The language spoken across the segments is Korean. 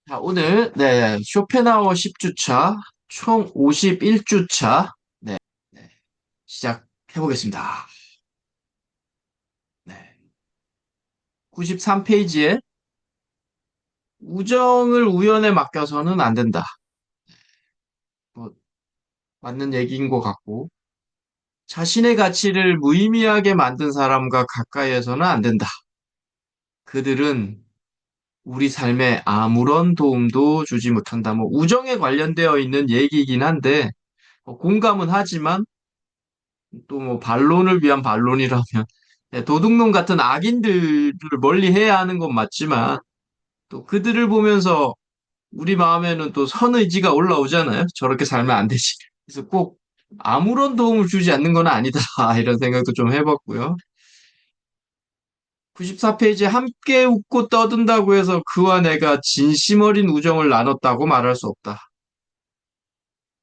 자, 오늘, 쇼펜하워 10주차, 총 51주차, 네, 시작해보겠습니다. 네. 93페이지에 우정을 우연에 맡겨서는 안 된다. 뭐, 맞는 얘기인 것 같고, 자신의 가치를 무의미하게 만든 사람과 가까이해서는 안 된다. 그들은 우리 삶에 아무런 도움도 주지 못한다. 뭐, 우정에 관련되어 있는 얘기이긴 한데, 공감은 하지만, 또 뭐 반론을 위한 반론이라면 도둑놈 같은 악인들을 멀리 해야 하는 건 맞지만 또 그들을 보면서 우리 마음에는 또 선의지가 올라오잖아요. 저렇게 살면 안 되지. 그래서 꼭 아무런 도움을 주지 않는 건 아니다. 이런 생각도 좀 해봤고요. 94페이지에 함께 웃고 떠든다고 해서 그와 내가 진심 어린 우정을 나눴다고 말할 수 없다.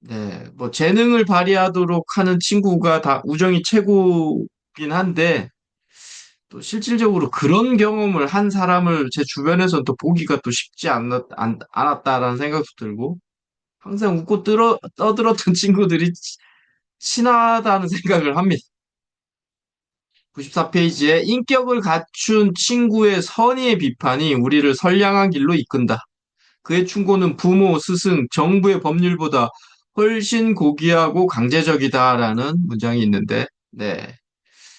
네, 뭐 재능을 발휘하도록 하는 친구가 다 우정이 최고긴 한데 또 실질적으로 그런 경험을 한 사람을 제 주변에서는 또 보기가 또 쉽지 않았다라는 생각도 들고, 항상 웃고 떠들었던 친구들이 친하다는 생각을 합니다. 94페이지에 인격을 갖춘 친구의 선의의 비판이 우리를 선량한 길로 이끈다. 그의 충고는 부모, 스승, 정부의 법률보다 훨씬 고귀하고 강제적이다라는 문장이 있는데, 네.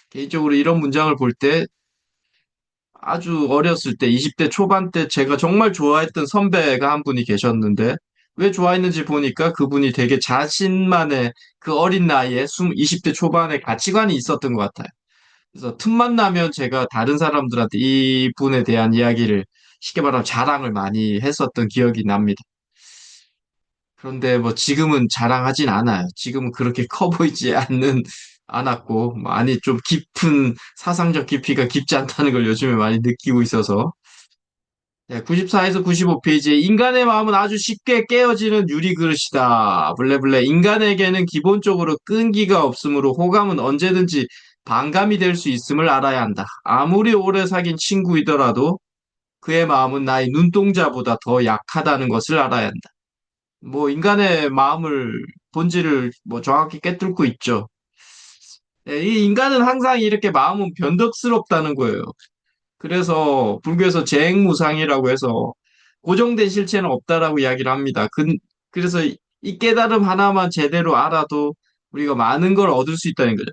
개인적으로 이런 문장을 볼때 아주 어렸을 때, 20대 초반 때 제가 정말 좋아했던 선배가 한 분이 계셨는데, 왜 좋아했는지 보니까 그분이 되게 자신만의 그 어린 나이에 20대 초반에 가치관이 있었던 것 같아요. 그래서 틈만 나면 제가 다른 사람들한테 이분에 대한 이야기를 쉽게 말하면 자랑을 많이 했었던 기억이 납니다. 그런데 뭐 지금은 자랑하진 않아요. 지금은 그렇게 커 보이지 않았고, 많이 좀 깊은 사상적 깊이가 깊지 않다는 걸 요즘에 많이 느끼고 있어서 94에서 95페이지에 인간의 마음은 아주 쉽게 깨어지는 유리 그릇이다. 블레블레. 인간에게는 기본적으로 끈기가 없으므로 호감은 언제든지 반감이 될 수 있음을 알아야 한다. 아무리 오래 사귄 친구이더라도 그의 마음은 나의 눈동자보다 더 약하다는 것을 알아야 한다. 뭐 인간의 마음을 본질을 뭐 정확히 꿰뚫고 있죠. 이 인간은 항상 이렇게 마음은 변덕스럽다는 거예요. 그래서 불교에서 재행무상이라고 해서 고정된 실체는 없다라고 이야기를 합니다. 그래서 이 깨달음 하나만 제대로 알아도 우리가 많은 걸 얻을 수 있다는 거죠.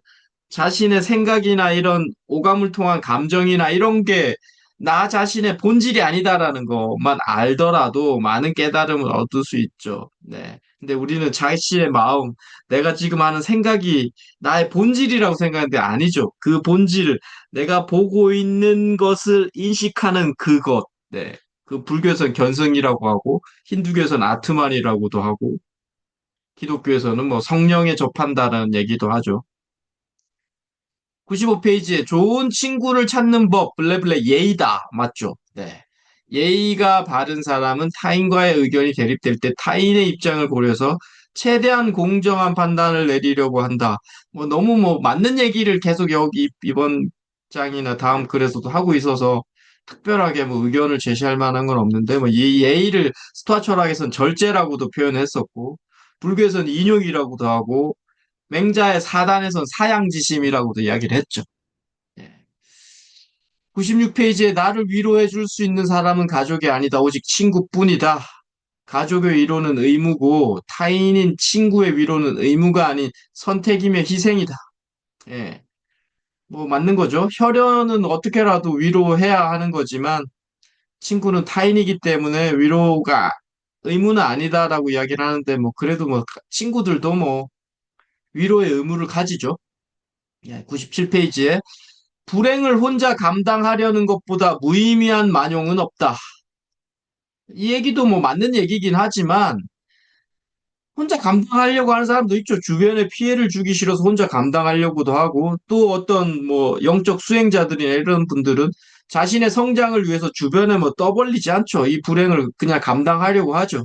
자신의 생각이나 이런 오감을 통한 감정이나 이런 게 나 자신의 본질이 아니다라는 것만 알더라도 많은 깨달음을 얻을 수 있죠. 네. 근데 우리는 자신의 마음, 내가 지금 하는 생각이 나의 본질이라고 생각하는데 아니죠. 그 본질을 내가 보고 있는 것을 인식하는 그것. 네. 그 불교에서는 견성이라고 하고 힌두교에서는 아트만이라고도 하고 기독교에서는 뭐 성령에 접한다라는 얘기도 하죠. 95페이지에 좋은 친구를 찾는 법, 블레블레 예의다. 맞죠? 네. 예의가 바른 사람은 타인과의 의견이 대립될 때 타인의 입장을 고려해서 최대한 공정한 판단을 내리려고 한다. 뭐 너무 뭐 맞는 얘기를 계속 여기 이번 장이나 다음 글에서도 하고 있어서 특별하게 뭐 의견을 제시할 만한 건 없는데 뭐 이 예의를 스토아 철학에서는 절제라고도 표현했었고 불교에서는 인욕이라고도 하고 맹자의 사단에선 사양지심이라고도 이야기를 했죠. 예. 96페이지에 나를 위로해 줄 수 있는 사람은 가족이 아니다. 오직 친구뿐이다. 가족의 위로는 의무고 타인인 친구의 위로는 의무가 아닌 선택이며 희생이다. 예. 뭐 맞는 거죠. 혈연은 어떻게라도 위로해야 하는 거지만 친구는 타인이기 때문에 위로가 의무는 아니다라고 이야기를 하는데 뭐 그래도 뭐 친구들도 뭐 위로의 의무를 가지죠. 예, 97페이지에 불행을 혼자 감당하려는 것보다 무의미한 만용은 없다. 이 얘기도 뭐 맞는 얘기긴 하지만 혼자 감당하려고 하는 사람도 있죠. 주변에 피해를 주기 싫어서 혼자 감당하려고도 하고 또 어떤 뭐 영적 수행자들이나 이런 분들은 자신의 성장을 위해서 주변에 뭐 떠벌리지 않죠. 이 불행을 그냥 감당하려고 하죠.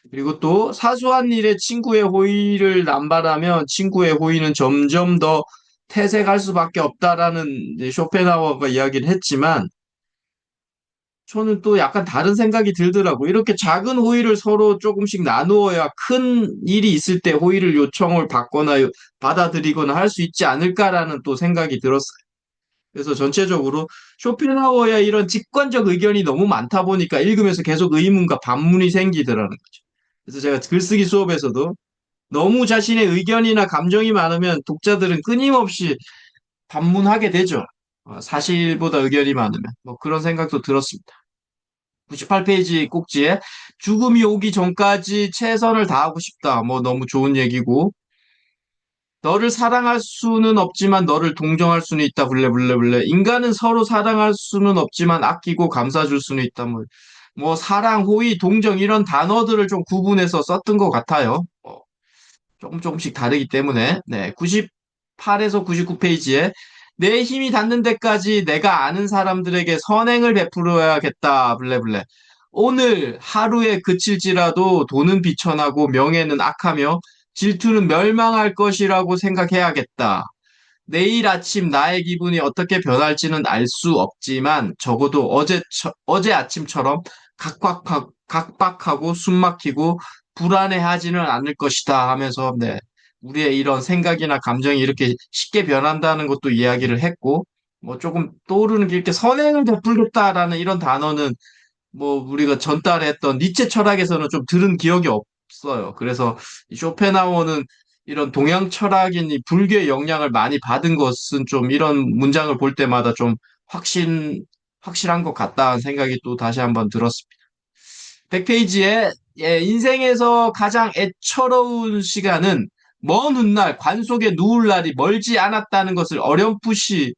그리고 또 사소한 일에 친구의 호의를 남발하면 친구의 호의는 점점 더 퇴색할 수밖에 없다라는 이제 쇼펜하우어가 이야기를 했지만 저는 또 약간 다른 생각이 들더라고. 이렇게 작은 호의를 서로 조금씩 나누어야 큰 일이 있을 때 호의를 요청을 받거나 받아들이거나 할 수 있지 않을까라는 또 생각이 들었어요. 그래서 전체적으로 쇼펜하우어의 이런 직관적 의견이 너무 많다 보니까 읽으면서 계속 의문과 반문이 생기더라는 거죠. 그래서 제가 글쓰기 수업에서도 너무 자신의 의견이나 감정이 많으면 독자들은 끊임없이 반문하게 되죠. 사실보다 의견이 많으면. 뭐 그런 생각도 들었습니다. 98페이지 꼭지에 죽음이 오기 전까지 최선을 다하고 싶다. 뭐 너무 좋은 얘기고. 너를 사랑할 수는 없지만 너를 동정할 수는 있다. 블레블레블레. 인간은 서로 사랑할 수는 없지만 아끼고 감싸줄 수는 있다. 뭐 사랑, 호의, 동정 이런 단어들을 좀 구분해서 썼던 것 같아요. 조금씩 다르기 때문에. 네, 98에서 99페이지에 내 힘이 닿는 데까지 내가 아는 사람들에게 선행을 베풀어야겠다. 블레블레. 오늘 하루에 그칠지라도 돈은 비천하고 명예는 악하며 질투는 멸망할 것이라고 생각해야겠다. 내일 아침 나의 기분이 어떻게 변할지는 알 수 없지만 적어도 어제 아침처럼 각박하고 숨막히고 불안해하지는 않을 것이다 하면서 네, 우리의 이런 생각이나 감정이 이렇게 쉽게 변한다는 것도 이야기를 했고 뭐 조금 떠오르는 게 이렇게 선행을 베풀겠다라는 이런 단어는 뭐 우리가 전달에 했던 니체 철학에서는 좀 들은 기억이 없어요. 그래서 이 쇼펜하우어는 이런 동양 철학인 이 불교의 영향을 많이 받은 것은 좀 이런 문장을 볼 때마다 좀 확실한 것 같다는 생각이 또 다시 한번 들었습니다. 100페이지에 인생에서 가장 애처로운 시간은 먼 훗날 관 속에 누울 날이 멀지 않았다는 것을 어렴풋이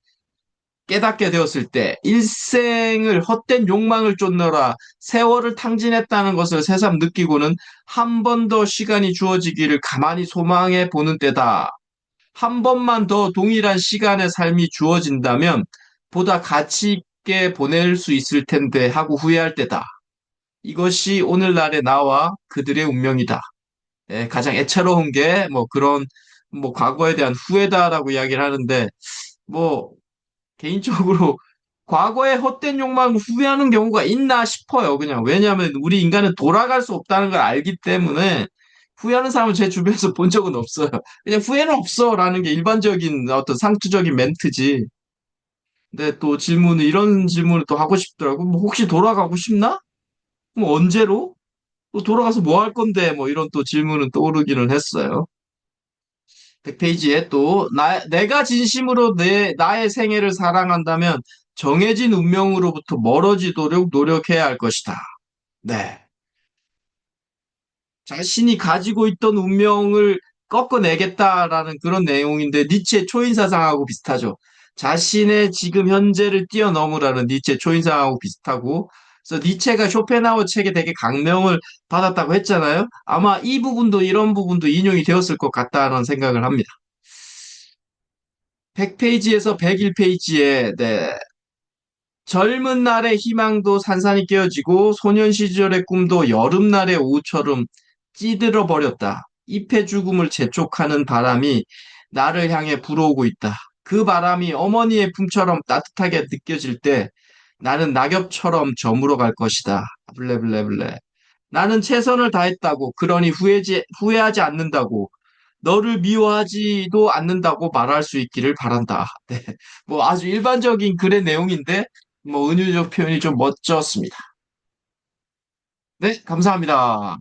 깨닫게 되었을 때 일생을 헛된 욕망을 쫓느라 세월을 탕진했다는 것을 새삼 느끼고는 한 번 더 시간이 주어지기를 가만히 소망해 보는 때다. 한 번만 더 동일한 시간의 삶이 주어진다면 보다 가치 있게 보낼 수 있을 텐데 하고 후회할 때다. 이것이 오늘날의 나와 그들의 운명이다. 가장 애처로운 게 뭐 그런 뭐 과거에 대한 후회다라고 이야기를 하는데 뭐 개인적으로 과거의 헛된 욕망을 후회하는 경우가 있나 싶어요. 그냥 왜냐하면 우리 인간은 돌아갈 수 없다는 걸 알기 때문에 후회하는 사람은 제 주변에서 본 적은 없어요. 그냥 후회는 없어라는 게 일반적인 어떤 상투적인 멘트지. 근데 또 이런 질문을 또 하고 싶더라고. 뭐 혹시 돌아가고 싶나? 뭐 언제로? 또 돌아가서 뭐 할 건데? 뭐 이런 또 질문은 떠오르기는 했어요. 100페이지에 또, 내가 진심으로 나의 생애를 사랑한다면 정해진 운명으로부터 멀어지도록 노력해야 할 것이다. 네. 자신이 가지고 있던 운명을 꺾어내겠다라는 그런 내용인데, 니체의 초인사상하고 비슷하죠. 자신의 지금 현재를 뛰어넘으라는 니체 초인상하고 비슷하고, 그래서 니체가 쇼펜하우어 책에 되게 감명을 받았다고 했잖아요. 아마 이 부분도 이런 부분도 인용이 되었을 것 같다는 생각을 합니다. 100페이지에서 101페이지에 네. 젊은 날의 희망도 산산이 깨어지고 소년 시절의 꿈도 여름날의 오후처럼 찌들어 버렸다. 잎의 죽음을 재촉하는 바람이 나를 향해 불어오고 있다. 그 바람이 어머니의 품처럼 따뜻하게 느껴질 때 나는 낙엽처럼 저물어 갈 것이다. 블레블레블레. 나는 최선을 다했다고, 그러니 후회하지 않는다고, 너를 미워하지도 않는다고 말할 수 있기를 바란다. 네. 뭐 아주 일반적인 글의 내용인데, 뭐 은유적 표현이 좀 멋졌습니다. 네, 감사합니다.